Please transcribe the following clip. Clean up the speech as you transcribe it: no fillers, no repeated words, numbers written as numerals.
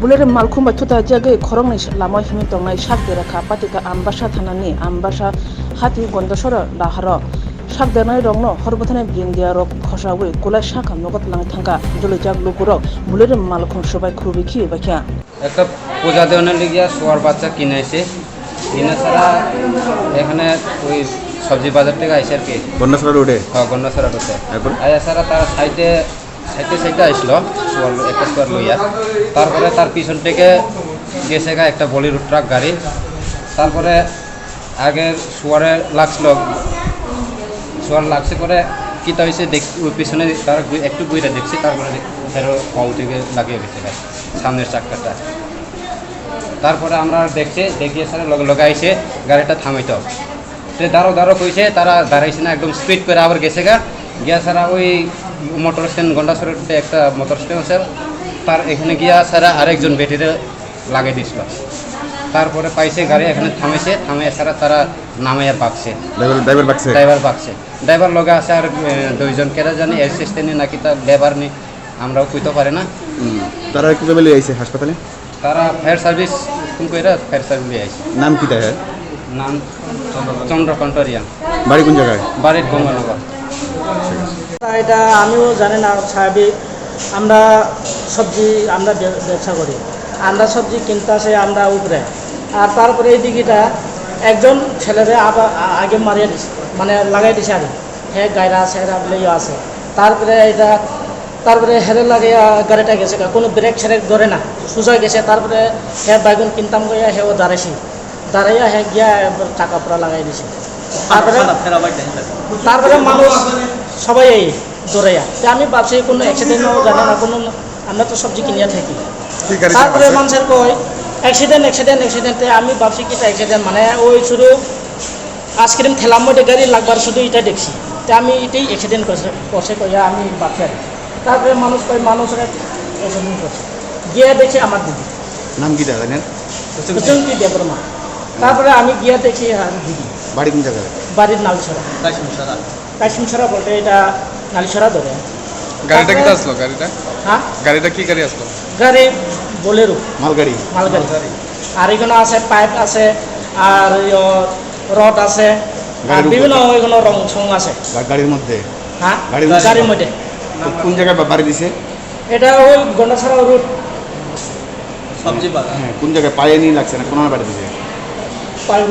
बुलेर मालखुम बाथुता जागे खरंनि लामा हिमि तंनाय सागदेराखा पातिका आमबासा थानानि आमबासा हाति गन्दसर दाहार सागदेरनाय रंनो हरबथानाय बिंदिया रक खसावै कुलाय साखा नगत लांग थांगा जलैजाक लुकुरक बुलेर मालखुम सबाय खुबिखि बाख्या একটা পূজা দেওয়ানোর লিগিয়া শোয়ার বাচ্চা কিনেছে কিনে ছাড়া এখানে ওই সবজি বাজার থেকে আইসে আর কি গন্ডাছড়া রোডে। হ্যাঁ গন্ডাছড়া রোডে তারপর আইয়া ছাড়া তার সাইডে আইসলো শোয়ার একটা শোয়ার লইয়া তারপরে তার পিছন থেকে গেছে গা একটা বলিউড ট্রাক গাড়ি তারপরে আগে শোয়ারে লাগছে করে কিতা হয়েছে ওই পিছনে তার একটু বইটা দেখছি তারপরে ফেরো কল থেকে লাগিয়ে গেছে সামনের চাক্কাটা তারপরে আমরা দেখিয়ে স্যার লগে আইসে গাড়িটা থামাইতে হবে তো দাঁড়ো কইছে তারা দাঁড়াইছে না একদম স্পিড করে আবার গেছে গিয়া সারা ওই মোটর স্ট্যান্ড গন্ডাছড়ার একটা মোটর স্ট্যান্ড স্যার তার এখানে গিয়া সারা আরেকজন বেটিরে লাগিয়ে দিছিল তারপরে পাইছে গাড়ি এখানে থামে সারা তারা নামাইয়া বাকছে ড্রাইভার লগে আছে আর দুইজন কেরা জানি অ্যাসিস্ট্যান্ট নাকি তার লেবার নি আমরাও কইতে পারি না। তারা কিভাবে লিয়ে আইছে হাসপাতালে? তারা ফায়ার সার্ভিস ফোন কইরা ফায়ার সার্ভিস লিয়ে আইছে। নাম কি তার? নাম চন্দ্রকণ্ঠরিয়া। বাড়ি কোন জায়গায়? বাড়ির গঙ্গানগর। এটা আমিও জানি না স্বাভাবিক আমরা সবজি আমরা ব্যবসা করি আমরা সবজি কিনতে আসে আমরা উপরে আর তারপরে এই দিকেটা একজন ছেলেরে আবার আগে মারিয়ে দিছে মানে লাগাই দিছে আর হ্যাঁ গায়রা সেরা বলে আছে তারপরে হেরে লাগিয়ে গাড়িটা গেছে কোনো ব্রেক ছেড়ে ধরে না সোজা গেছে তারপরে হ্যাঁ বাইগুন কিনতাম গিয়া হ্যাঁ ও দাঁড়াইয়া হ্যাঁ গিয়া টাকা পুরা লাগাই দিছে তারপরে মানুষ সবাই এই দৌড়াইয়া আমি ভাবছি কোনো অ্যাক্সিডেন্টও জানি না কোনো আমরা তো সবজি কিনিয়া থাকি তারপরে মানুষের কয় অ্যাক্সিডেন্টে আমি ভাবছি কি অ্যাক্সিডেন্ট মানে ওই শুধু আইসক্রিম ঠেলার মধ্যে গাড়ি লাগবার শুধু এটা দেখছি তা আমি এটাই অ্যাক্সিডেন্ট করছে কইয়া আমি ভাবছি আর তারপরে মানুষের অ্যাক্সিডেন্ট করছে গিয়ে দেখছি আমার দিদি নাম কি জানেন? চুমকি দেবরমা তারপরে আমি গিয়ে দেখছি আর দিদি বাড়ি কোন জায়গায়? বাড়ির নালিছড়া কাশিমছড়া বলতে এটা নালিছড়া ধরে। গাড়িটা কি আসলো? হ্যাঁ গাড়িটা কি গাড়ি আসলো? গাড়ি বোলেরো মালগাড়ি আর এখানে আছে পাইপ আছে আর রড আছে আর বিভিন্ন এগুলো রং সং আছে গাড়ির মধ্যে। হ্যাঁ গাড়ির মধ্যে। কোন জায়গায় বাড়ি দিছে? এটা ওই গন্ডাছড়া রুট সবজি বাজার। হ্যাঁ কোন জায়গায় পায়ে নিয়ে লাগছে না কোন বাড়ি দিছে? পাইপ